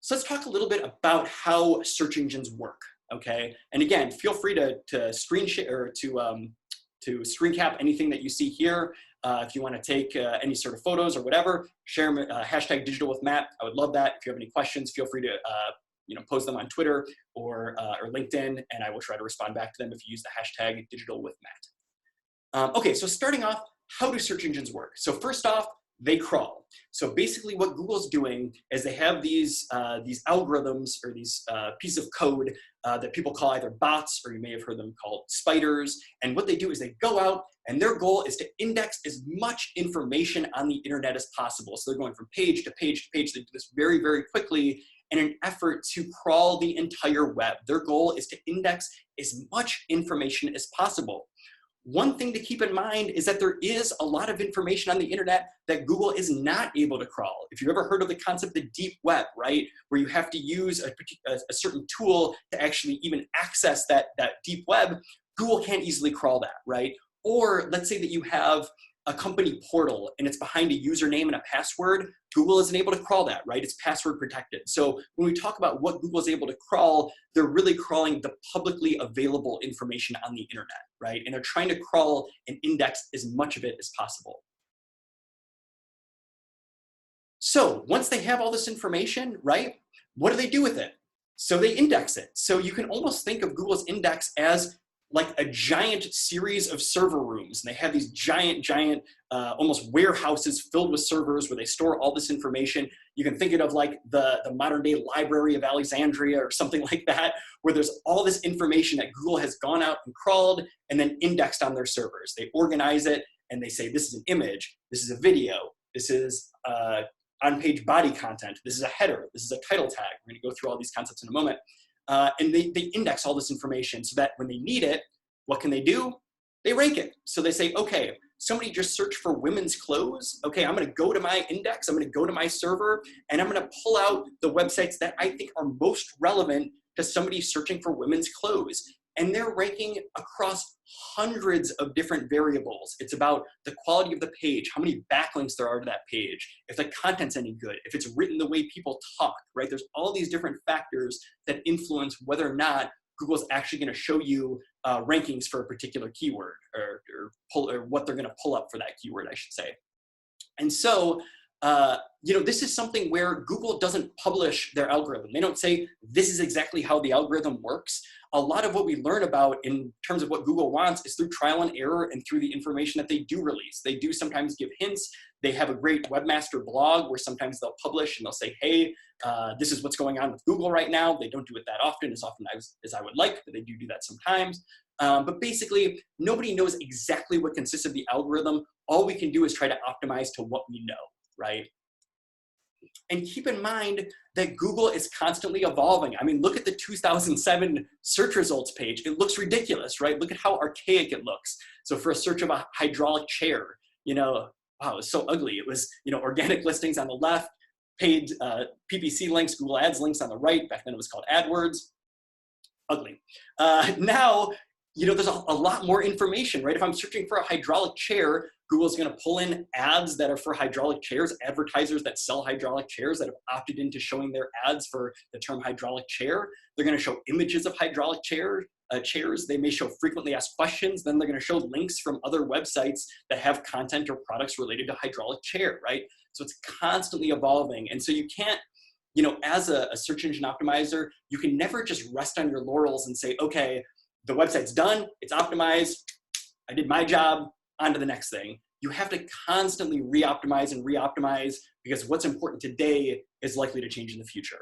So let's talk a little bit about how search engines work, okay? And again, feel free to screen share or to screen cap anything that you see here. If you want to take any sort of photos or whatever, share them, hashtag digital with Matt. I would love that. If you have any questions, feel free to post them on Twitter or LinkedIn, and I will try to respond back to them if you use the hashtag digital with Matt. Okay, so starting off, how do search engines work? So first off, they crawl. So basically what Google's doing is they have these algorithms or these pieces of code that people call either bots, or you may have heard them called spiders. And what they do is they go out and their goal is to index as much information on the internet as possible. So they're going from page to page to page. They do this very, very quickly in an effort to crawl the entire web. Their goal is to index as much information as possible. One thing to keep in mind is that there is a lot of information on the internet that Google is not able to crawl. If you've ever heard of the concept of the deep web, right, where you have to use a certain tool to actually even access that deep web, Google can't easily crawl that, right? Or let's say that you have a company portal and it's behind a username and a password, Google isn't able to crawl that, right? It's password protected. So when we talk about what Google is able to crawl, they're really crawling the publicly available information on the internet, right? And they're trying to crawl and index as much of it as possible. So once they have all this information, right, what do they do with it? So they index it. So you can almost think of Google's index as like a giant series of server rooms. And they have these giant, almost warehouses filled with servers where they store all this information. You can think of like the modern day Library of Alexandria or something like that, where there's all this information that Google has gone out and crawled and then indexed on their servers. They organize it and they say, this is an image, this is a video, this is on-page body content, this is a header, this is a title tag. We're gonna go through all these concepts in a moment. And they index all this information so that when they need it, what can they do? They rank it. So they say, okay, somebody just searched for women's clothes. Okay, I'm gonna go to my index, I'm gonna go to my server, and I'm gonna pull out the websites that I think are most relevant to somebody searching for women's clothes. And they're ranking across hundreds of different variables. It's about the quality of the page, how many backlinks there are to that page, if the content's any good, if it's written the way people talk, right? There's all these different factors that influence whether or not Google's actually gonna show you rankings for a particular keyword or what they're gonna pull up for that keyword, I should say. And so, this is something where Google doesn't publish their algorithm. They don't say, this is exactly how the algorithm works. A lot of what we learn about in terms of what Google wants is through trial and error and through the information that they do release. They do sometimes give hints. They have a great webmaster blog where sometimes they'll publish and they'll say, hey, this is what's going on with Google right now. They don't do it that often as I would like, but they do that sometimes. But basically, nobody knows exactly what consists of the algorithm. All we can do is try to optimize to what we know, right? And keep in mind that Google is constantly evolving. I mean, look at the 2007 search results page. It looks ridiculous, right? Look at how archaic it looks. So for a search of a hydraulic chair, wow, it was so ugly. It was, organic listings on the left, paid PPC links, Google Ads links on the right. Back then it was called AdWords. Ugly. Now, there's a lot more information, right? If I'm searching for a hydraulic chair, Google's gonna pull in ads that are for hydraulic chairs, advertisers that sell hydraulic chairs that have opted into showing their ads for the term hydraulic chair. They're gonna show images of hydraulic chairs. They may show frequently asked questions. Then they're gonna show links from other websites that have content or products related to hydraulic chair, right? So it's constantly evolving. And so you can't, as a search engine optimizer, you can never just rest on your laurels and say, okay, the website's done, it's optimized, I did my job, on to the next thing. You have to constantly re-optimize and re-optimize because what's important today is likely to change in the future.